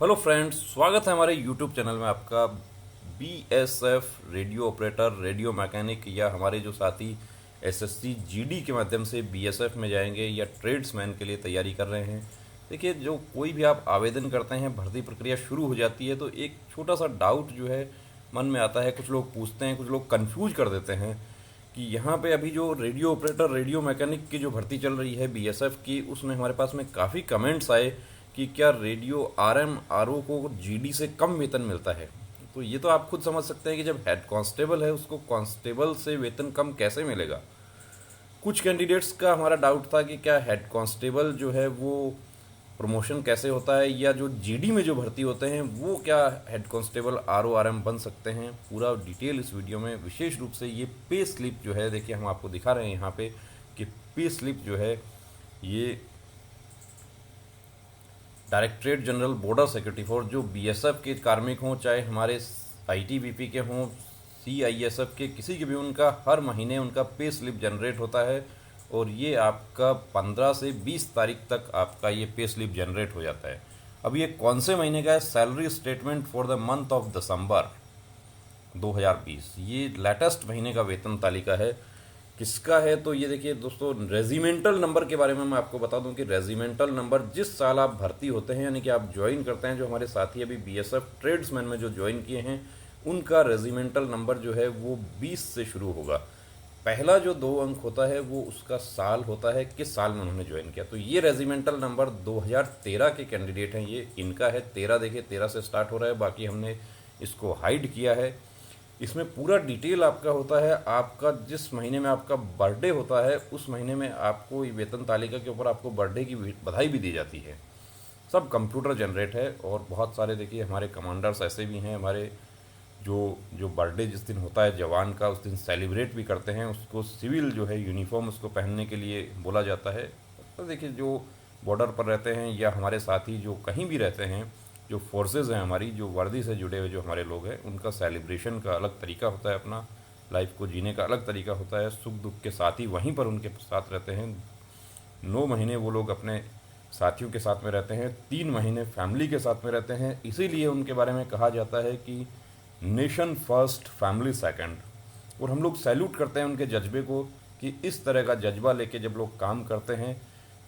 Hello friends, स्वागत है हमारे यूट्यूब चैनल में आपका। BSF radio operator, radio mechanic या हमारे जो साथी एसएससी जीडी के माध्यम से बीएसएफ में जाएंगे या ट्रेड्समैन के लिए तैयारी कर रहे हैं। देखिए, जो कोई भी आप आवेदन करते हैं, भर्ती प्रक्रिया शुरू हो जाती है तो एक छोटा सा डाउट जो है मन में आता है। कुछ लोग पूछते हैं, कुछ लोग कंफ्यूज कर देते हैं कि यहाँ पे अभी जो रेडियो ऑपरेटर, रेडियो मैकेनिक की जो भर्ती चल रही है बीएसएफ की, उसमें हमारे पास में काफ़ी कमेंट्स आए कि क्या रेडियो आरएम आरओ को जीडी से कम वेतन मिलता है। तो ये तो आप खुद समझ सकते हैं कि जब हेड कांस्टेबल है उसको कांस्टेबल से वेतन कम कैसे मिलेगा। कुछ कैंडिडेट्स का हमारा डाउट था कि क्या हेड कांस्टेबल जो है वो प्रमोशन कैसे होता है, या जो जीडी में जो भर्ती होते हैं वो क्या हेड कांस्टेबल आरओ आरएम बन सकते हैं। पूरा डिटेल इस वीडियो में, विशेष रूप से ये पे स्लिप जो है, देखिए हम आपको दिखा रहे हैं यहाँ पे कि पे स्लिप जो है ये directorate general border security force, जो बीएसएफ के कार्मिक हों, चाहे हमारे आईटीबीपी के हों, सीआईएसएफ के किसी के भी, उनका हर महीने उनका पे स्लिप जनरेट होता है। और ये आपका 15 से 20 तारीख तक आपका ये पे स्लिप जनरेट हो जाता है। अब ये कौन से महीने का है? Salary statement for the month of December 2020, ये लेटेस्ट महीने का वेतन तालिका है। किसका है? तो ये देखिए दोस्तों, रेजिमेंटल नंबर के बारे में मैं आपको बता दूं कि रेजिमेंटल नंबर जिस साल आप भर्ती होते हैं, यानी कि आप ज्वाइन करते हैं, जो हमारे साथी अभी बीएसएफ ट्रेड्समैन में जो ज्वाइन किए हैं, उनका रेजिमेंटल नंबर जो है वो 20 से शुरू होगा। पहला जो 2 अंक होता है वो उसका साल होता है, किस साल में उन्होंने ज्वाइन किया। तो ये रेजिमेंटल नंबर 2013 के कैंडिडेट हैं, ये इनका है। 13, देखिए 13 से स्टार्ट हो रहा है, बाकी हमने इसको हाइड किया है। इसमें पूरा डिटेल आपका होता है। आपका जिस महीने में आपका बर्थडे होता है उस महीने में आपको वेतन तालिका के ऊपर आपको बर्थडे की बधाई भी दी जाती है। सब कंप्यूटर जनरेट है। और बहुत सारे देखिए हमारे कमांडर्स ऐसे भी हैं, हमारे जो जो बर्थडे जिस दिन होता है जवान का, उस दिन सेलिब्रेट भी करते हैं। उसको सिविल जो है यूनिफॉर्म उसको पहनने के लिए बोला जाता है। तो देखिए, जो बॉर्डर पर रहते हैं या हमारे साथी जो कहीं भी रहते हैं, जो फोर्सेज हैं हमारी, जो वर्दी से जुड़े हुए जो हमारे लोग हैं, उनका सेलिब्रेशन का अलग तरीका होता है, अपना लाइफ को जीने का अलग तरीका होता है। सुख दुख के साथ ही वहीं पर उनके साथ रहते हैं। 9 महीने वो लोग अपने साथियों के साथ में रहते हैं, 3 महीने फैमिली के साथ में रहते हैं। इसीलिए उनके बारे में कहा जाता है कि नेशन फर्स्ट, फैमिली सेकंड। और हम लोग सैल्यूट करते हैं उनके जज्बे को कि इस तरह का जज्बा लेके जब लोग काम करते हैं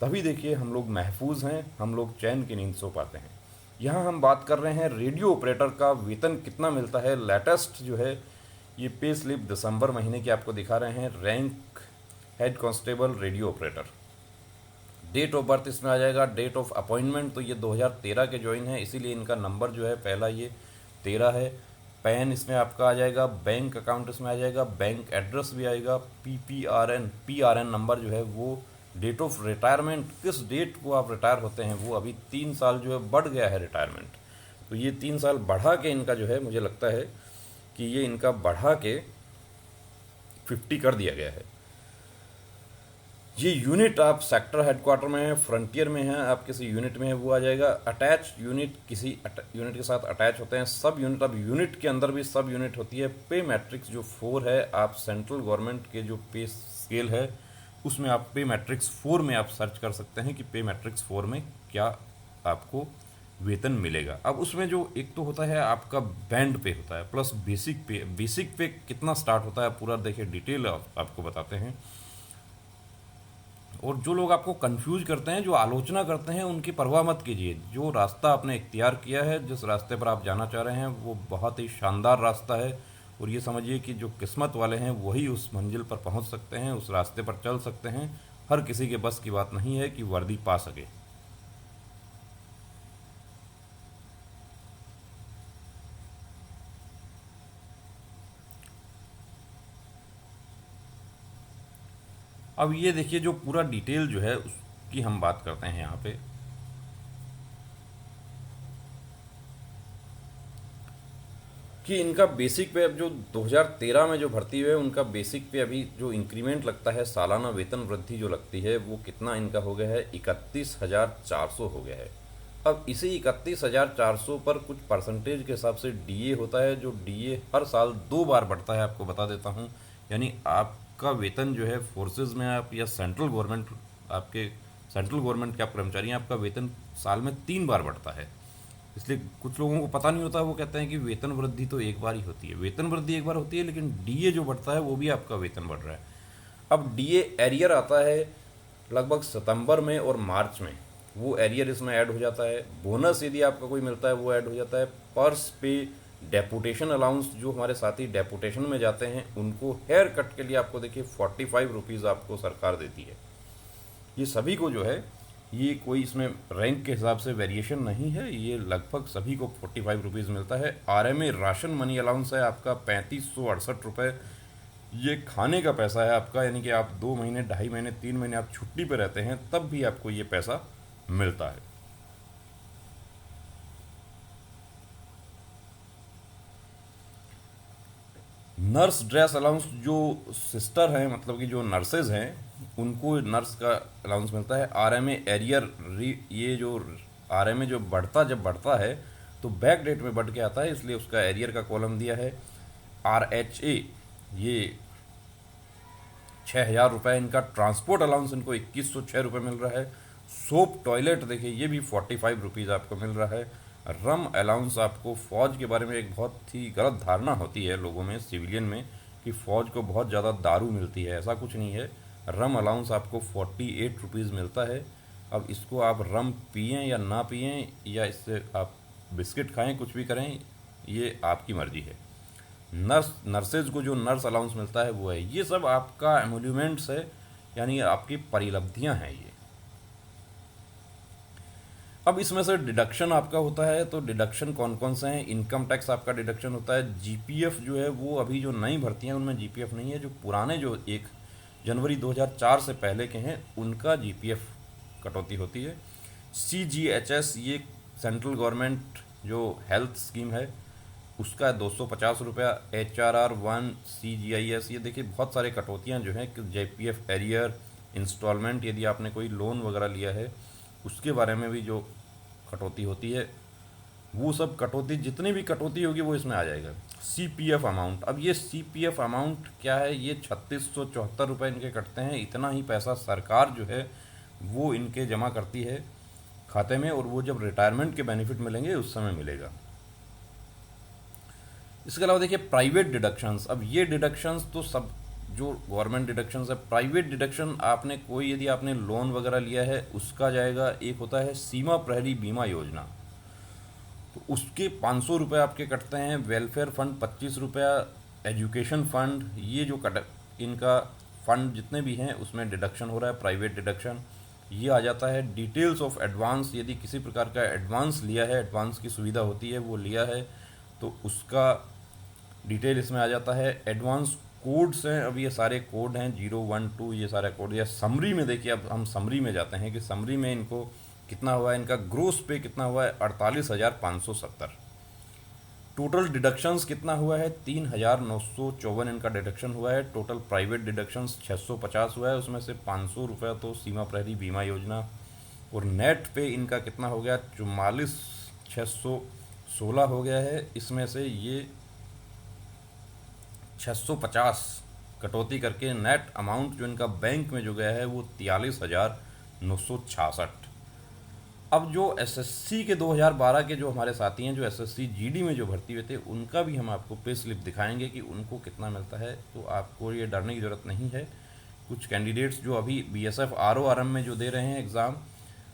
तभी देखिए हम लोग महफूज हैं, हम लोग चैन की नींद सो पाते हैं। यहाँ हम बात कर रहे हैं रेडियो ऑपरेटर का वेतन कितना मिलता है। लेटेस्ट जो है ये पे स्लिप दिसंबर महीने की आपको दिखा रहे हैं। Rank head constable radio operator. Date of birth इसमें आ जाएगा। डेट ऑफ अपॉइंटमेंट तो ये 2013 के ज्वाइन है, इसीलिए इनका नंबर जो है पहला ये 13 है। पैन इसमें आपका आ जाएगा। बैंक अकाउंट इसमें आ जाएगा। बैंक एड्रेस भी आएगा। पीआरएन नंबर जो है वो। डेट ऑफ रिटायरमेंट, किस डेट को आप रिटायर होते हैं, वो अभी 3 साल जो है बढ़ गया है रिटायरमेंट। तो ये 3 साल बढ़ा के इनका जो है, मुझे लगता है कि ये इनका बढ़ा के 50 कर दिया गया है। ये यूनिट आप सेक्टर हेडक्वार्टर में है, फ्रंटियर में है, आप किसी यूनिट में है, वो आ जाएगा। अटैच यूनिट किसी यूनिट के साथ अटैच होते हैं। सब यूनिट, अब यूनिट के अंदर भी सब यूनिट होती है। पे मैट्रिक्स जो 4 है, आप सेंट्रल गवर्नमेंट के जो पे स्केल है उसमें आप पे मैट्रिक्स 4 में आप सर्च कर सकते हैं कि पे मैट्रिक्स 4 में क्या आपको वेतन मिलेगा। अब उसमें जो एक तो होता है आपका बैंड पे होता है, प्लस बेसिक पे। बेसिक पे कितना स्टार्ट होता है पूरा देखिए डिटेल आपको बताते हैं। और जो लोग आपको कंफ्यूज करते हैं, जो आलोचना करते हैं, उनकी परवाह मत कीजिए। जो रास्ता आपने इख्तियार किया है, जिस रास्ते पर आप जाना चाह रहे हैं, वो बहुत ही शानदार रास्ता है। और ये समझिए कि जो किस्मत वाले हैं वही उस मंजिल पर पहुंच सकते हैं, उस रास्ते पर चल सकते हैं। हर किसी के बस की बात नहीं है कि वर्दी पा सके। अब ये देखिए, जो पूरा डिटेल जो है उसकी हम बात करते हैं यहाँ पे कि इनका बेसिक पे, अब जो 2013 में जो भर्ती हुए उनका बेसिक पे अभी जो इंक्रीमेंट लगता है, सालाना वेतन वृद्धि जो लगती है, वो कितना इनका हो गया है? 31,400 हो गया है। अब इसी 31,400 पर कुछ परसेंटेज के हिसाब से डीए होता है, जो डीए हर साल 2 बार बढ़ता है, आपको बता देता हूँ। यानी आपका वेतन जो है फोर्सेज में आप या सेंट्रल गवर्नमेंट, आपके सेंट्रल गवर्नमेंट के आप कर्मचारी हैं, आपका वेतन साल में 3 बार बढ़ता है। इसलिए कुछ लोगों को पता नहीं होता, वो कहते हैं कि वेतन वृद्धि तो एक बार ही होती है। वेतन वृद्धि एक बार होती है, लेकिन डीए जो बढ़ता है वो भी आपका वेतन बढ़ रहा है। अब डीए एरियर आता है लगभग सितंबर में और मार्च में, वो एरियर इसमें ऐड हो जाता है। बोनस यदि आपका कोई मिलता है वो ऐड हो जाता है। पर्स पे, डेपुटेशन अलाउंस, जो हमारे साथी डेपुटेशन में जाते हैं उनको हेयर कट के लिए आपको देखिए 45 रुपीज़ आपको सरकार देती है। ये सभी को जो है, ये कोई इसमें रैंक के हिसाब से वेरिएशन नहीं है, ये लगभग सभी को 45 रुपीज़ मिलता है। आरएमए राशन मनी अलाउंस है आपका 3568 रुपये। ये खाने का पैसा है आपका, यानी कि आप 2 महीने, 2.5 महीने, 3 महीने आप छुट्टी पर रहते हैं तब भी आपको ये पैसा मिलता है। नर्स ड्रेस अलाउंस, जो सिस्टर हैं, मतलब कि जो नर्सेज हैं, उनको नर्स का अलाउंस मिलता है। आरएमए एरियर, ये जो आरएमए जो जब बढ़ता है तो बैक डेट में बढ़ के आता है, इसलिए उसका एरियर का कॉलम दिया है। आरएचए, ये 6,000 रुपये इनका। ट्रांसपोर्ट अलाउंस इनको 2106 रुपये मिल रहा है। सोप टॉयलेट देखिए, ये भी 45 रुपीज़ आपको मिल रहा है। रम अलाउंस आपको, फ़ौज के बारे में एक बहुत ही गलत धारणा होती है लोगों में, सिविलियन में, कि फ़ौज को बहुत ज़्यादा दारू मिलती है। ऐसा कुछ नहीं है। रम अलाउंस आपको 48 रुपीज़ मिलता है। अब इसको आप रम पिएं या ना पिएं, या इससे आप बिस्किट खाएं, कुछ भी करें, ये आपकी मर्ज़ी है। नर्सेज को जो नर्स अलाउंस मिलता है वो है। ये सब आपका एमोल्यूमेंट्स है, यानी आपकी परिलब्धियां हैं ये। अब इसमें से डिडक्शन आपका होता है, तो डिडक्शन कौन कौन से हैं? इनकम टैक्स आपका डिडक्शन होता है। जीपीएफ जो है वो अभी जो नई भर्ती हैं उनमें जीपीएफ नहीं है। जो पुराने, जो 1 जनवरी 2004 से पहले के हैं, उनका जीपीएफ कटौती होती है। सीजीएचएस, ये सेंट्रल गवर्नमेंट जो हेल्थ स्कीम है, उसका 250 रुपया। HRR1, CGIS, ये देखिए बहुत सारे कटौतियाँ जो हैं कि JPF एरियर, इंस्टॉलमेंट, यदि आपने कोई लोन वगैरह लिया है उसके बारे में भी जो कटौती होती है, वो सब कटौती, जितनी भी कटौती होगी वो इसमें आ जाएगा। CPF अमाउंट, अब ये CPF अमाउंट क्या है? ये 3674 रुपये इनके कटते हैं। इतना ही पैसा सरकार जो है वो इनके जमा करती है खाते में, और वो जब रिटायरमेंट के बेनिफिट मिलेंगे उस समय मिलेगा। इसके अलावा देखिए प्राइवेट डिडक्शंस। अब ये डिडक्शंस तो सब जो गवर्नमेंट डिडक्शंस है, प्राइवेट डिडक्शन आपने कोई, यदि आपने लोन वगैरह लिया है उसका जाएगा। एक होता है सीमा प्रहरी बीमा योजना, तो उसके 500 रुपये आपके कटते हैं। वेलफेयर फंड 25 रुपया। एजुकेशन फंड, ये जो इनका फंड जितने भी हैं उसमें डिडक्शन हो रहा है, प्राइवेट डिडक्शन, ये आ जाता है। डिटेल्स ऑफ एडवांस, यदि किसी प्रकार का एडवांस लिया है, एडवांस की सुविधा होती है वो लिया है, तो उसका डिटेल इसमें आ जाता है। एडवांस कोड्स हैं, अब ये सारे कोड हैं 0, 1, 2, ये सारे कोड। या समरी में देखिए, अब हम समरी में जाते हैं कि समरी में इनको कितना हुआ है, इनका ग्रोस पे कितना हुआ है, 48,570। टोटल डिडक्शंस कितना हुआ है, 3,954 इनका डिडक्शन हुआ है। टोटल प्राइवेट डिडक्शंस 650 हुआ है, उसमें से 500 रुपये तो सीमा प्रहरी बीमा योजना। और नेट पे इनका कितना हो गया, 44,616 हो गया है। इसमें से ये 650 कटौती करके नेट अमाउंट जो इनका बैंक में जो गया है वो 43,966। अब जो एसएससी के 2012 के जो हमारे साथी हैं, जो एसएससी जीडी में जो भर्ती हुए थे, उनका भी हम आपको पे स्लिप दिखाएंगे कि उनको कितना मिलता है, तो आपको ये डरने की ज़रूरत नहीं है। कुछ कैंडिडेट्स जो अभी बीएसएफ आरओआरएम में जो दे रहे हैं एग्ज़ाम,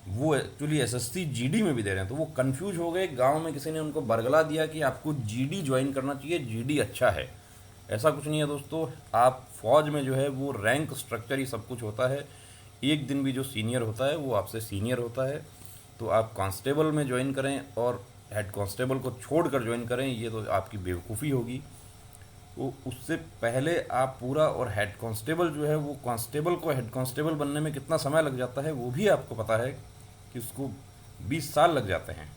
वो एक्चुअली एसएससी जीडी में भी दे रहे हैं, तो वो कंफ्यूज हो गए। गांव में किसी ने उनको बरगला दिया कि आपको जीडी ज्वाइन करना चाहिए, जीडी अच्छा है। ऐसा कुछ नहीं है दोस्तों। आप फौज में जो है वो रैंक स्ट्रक्चर ही सब कुछ होता है। एक दिन भी जो सीनियर होता है वो आपसे सीनियर होता है। तो आप कांस्टेबल में ज्वाइन करें और हेड कांस्टेबल को छोड़कर ज्वाइन करें, ये तो आपकी बेवकूफ़ी होगी। तो उससे पहले आप पूरा, और हेड कांस्टेबल जो है वो, कांस्टेबल को हेड कांस्टेबल बनने में कितना समय लग जाता है वो भी आपको पता है कि उसको 20 साल लग जाते हैं।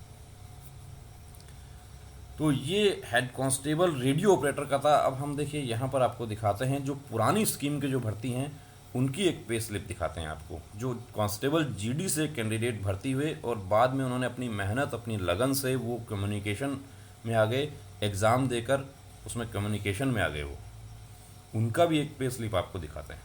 तो ये हेड कांस्टेबल रेडियो ऑपरेटर का था। अब हम देखिए यहाँ पर आपको दिखाते हैं जो पुरानी स्कीम के जो भर्ती हैं उनकी एक पे स्लिप दिखाते हैं आपको। जो कांस्टेबल जीडी से कैंडिडेट भर्ती हुए और बाद में उन्होंने अपनी मेहनत, अपनी लगन से वो कम्युनिकेशन में आ गए, एग्ज़ाम देकर उसमें कम्युनिकेशन में आ गए, वो उनका भी एक पे स्लिप आपको दिखाते हैं।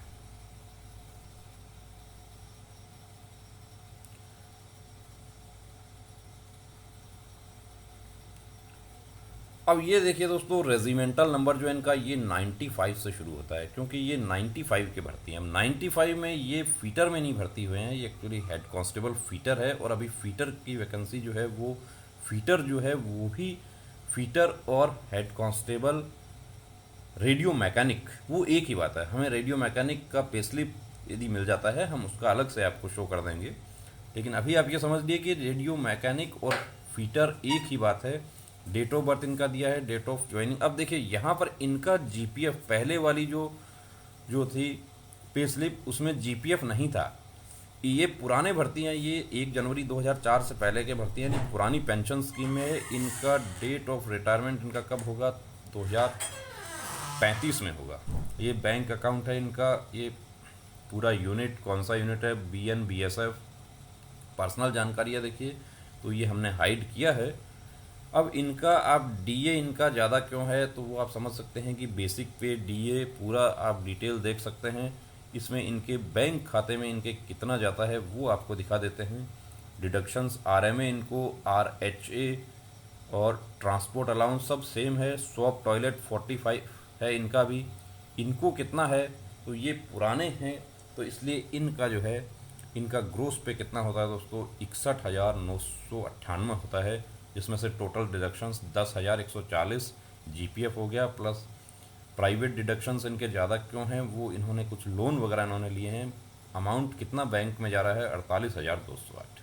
अब ये देखिए दोस्तों, रेजिमेंटल नंबर जो है इनका ये 95 से शुरू होता है, क्योंकि ये 95 के भर्ती हैं। अब 95 में ये फीटर में नहीं भर्ती हुए हैं, ये एक्चुअली हेड कांस्टेबल फीटर है। और अभी फीटर की वैकेंसी जो है वो फीटर जो है वो भी फीटर और हेड कांस्टेबल रेडियो मैकेनिक वो एक ही बात है। हमें रेडियो मैकेनिक का पे स्लिप यदि मिल जाता है हम उसका अलग से आपको शो कर देंगे, लेकिन अभी आप ये समझ लिए कि रेडियो मैकेनिक और फीटर एक ही बात है। डेट ऑफ बर्थ इनका दिया है, डेट ऑफ ज्वाइनिंग। अब देखिए यहाँ पर इनका जीपीएफ पहले वाली जो जो थी पे स्लिप उसमें जीपीएफ नहीं था। ये पुराने भर्ती हैं, ये 1 जनवरी 2004 से पहले के भर्ती हैं, पुरानी पेंशन स्कीम में है। इनका डेट ऑफ रिटायरमेंट इनका कब होगा, 2035 में होगा। ये बैंक अकाउंट है इनका, ये पूरा यूनिट कौन सा यूनिट है, BNBSF। पर्सनल जानकारी है देखिए, तो ये हमने हाइड किया है। अब इनका आप डीए इनका ज़्यादा क्यों है, तो वो आप समझ सकते हैं कि बेसिक पे डीए पूरा आप डिटेल देख सकते हैं। इसमें इनके बैंक खाते में इनके कितना जाता है वो आपको दिखा देते हैं। डिडक्शंस RMA इनको, RHA और ट्रांसपोर्ट अलाउंस सब सेम है। शॉप टॉयलेट 45 है इनका भी, इनको कितना है, तो ये पुराने हैं तो इसलिए इनका जो है इनका ग्रोस पे कितना होता है दोस्तों, 61,998 होता है, जिसमें से टोटल डिडक्शंस 10,140 जीपीएफ हो गया, प्लस प्राइवेट डिडक्शंस इनके ज़्यादा क्यों हैं, वो इन्होंने कुछ लोन वगैरह इन्होंने लिए हैं। अमाउंट कितना बैंक में जा रहा है, 48,208।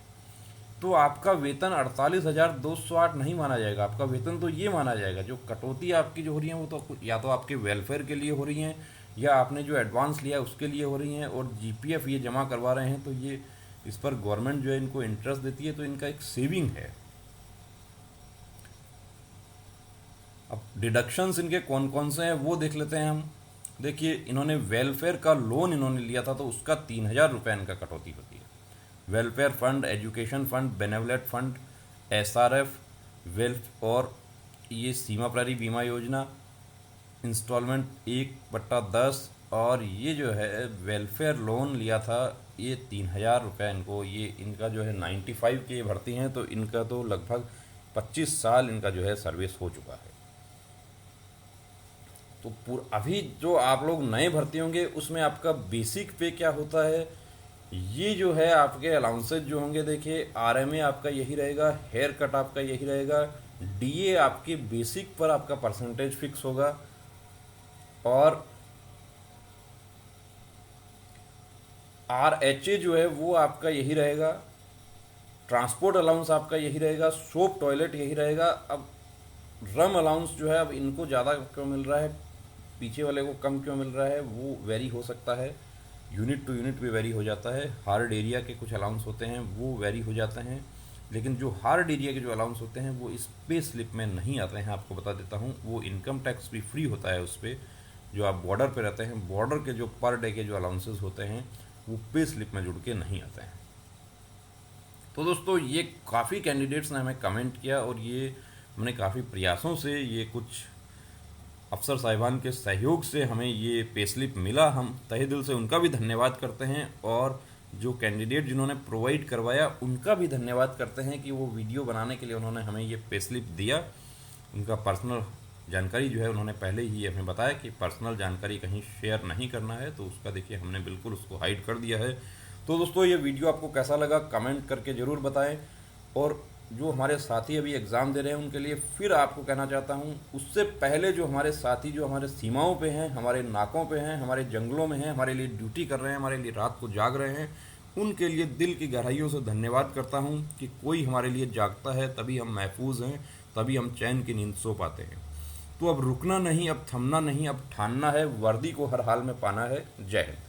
तो आपका वेतन 48,208 नहीं माना जाएगा, आपका वेतन तो ये माना जाएगा जो कटौती आपकी जो हो रही है वो तो या तो आपके वेलफेयर के लिए हो रही हैं या आपने जो एडवांस लिया है उसके लिए हो रही हैं, और जीपीएफ ये जमा करवा रहे हैं तो ये इस पर गवर्नमेंट जो है इनको इंटरेस्ट देती है, तो इनका एक सेविंग है। अब डिडक्शंस इनके कौन कौन से हैं वो देख लेते हैं हम। देखिए इन्होंने वेलफेयर का लोन इन्होंने लिया था तो उसका 3,000 रुपये इनका कटौती होती है। Welfare fund, education fund, benevolent fund, SRF, wealth और ये सीमा प्रहरी बीमा योजना, इंस्टॉलमेंट 1/10, और ये जो है वेलफेयर लोन लिया था ये 3,000 रुपये इनको, ये इनका जो है 95 के भर्ती हैं तो इनका तो लगभग 25 साल इनका जो है सर्विस हो चुका है। तो अभी जो आप लोग नए भर्ती होंगे उसमें आपका बेसिक पे क्या होता है, ये जो है आपके अलाउंसेज जो होंगे देखिए, RMA आपका यही रहेगा, हेयर कट आपका यही रहेगा, DA आपके बेसिक पर आपका परसेंटेज फिक्स होगा, और RHA जो है वो आपका यही रहेगा, ट्रांसपोर्ट अलाउंस आपका यही रहेगा, सोप टॉयलेट यही रहेगा। अब रम अलाउंस जो है अब इनको ज़्यादा क्यों मिल रहा है, पीछे वाले को कम क्यों मिल रहा है, वो वेरी हो सकता है, यूनिट टू यूनिट भी वेरी हो जाता है। हार्ड एरिया के कुछ अलाउंस होते हैं वो वेरी हो जाते हैं, लेकिन जो हार्ड एरिया के जो अलाउंस होते हैं वो इस पे स्लिप में नहीं आते हैं। आपको बता देता हूँ, वो इनकम टैक्स भी फ्री होता है उस पर। जो आप बॉर्डर पे रहते हैं, बॉर्डर के जो पर डे के जो अलाउंसेस होते हैं वो पे स्लिप में जुड़ के नहीं आते हैं। तो दोस्तों ये काफ़ी कैंडिडेट्स ने हमें कमेंट किया और ये हमने काफ़ी प्रयासों से, ये कुछ अफसर साहिबान के सहयोग से हमें ये पे स्लिप मिला। हम तहे दिल से उनका भी धन्यवाद करते हैं, और जो कैंडिडेट जिन्होंने प्रोवाइड करवाया उनका भी धन्यवाद करते हैं कि वो वीडियो बनाने के लिए उन्होंने हमें ये पे स्लिप दिया। उनका पर्सनल जानकारी जो है उन्होंने पहले ही हमें बताया कि पर्सनल जानकारी कहीं शेयर नहीं करना है, तो उसका देखिए हमने बिल्कुल उसको हाइड कर दिया है। तो दोस्तों ये वीडियो आपको कैसा लगा कमेंट करके ज़रूर बताएं, और जो हमारे साथी अभी एग्ज़ाम दे रहे हैं उनके लिए फिर आपको कहना चाहता हूं, उससे पहले जो हमारे साथी जो हमारे सीमाओं पे हैं, हमारे नाकों पे हैं, हमारे जंगलों में हैं, हमारे लिए ड्यूटी कर रहे हैं, हमारे लिए रात को जाग रहे हैं, उनके लिए दिल की गहराइयों से धन्यवाद करता हूं कि कोई हमारे लिए जागता है, तभी हम महफूज हैं, तभी हम चैन की नींद सो पाते हैं। तो अब रुकना नहीं, अब थमना नहीं, अब ठानना है, वर्दी को हर हाल में पाना है। जय हिंद।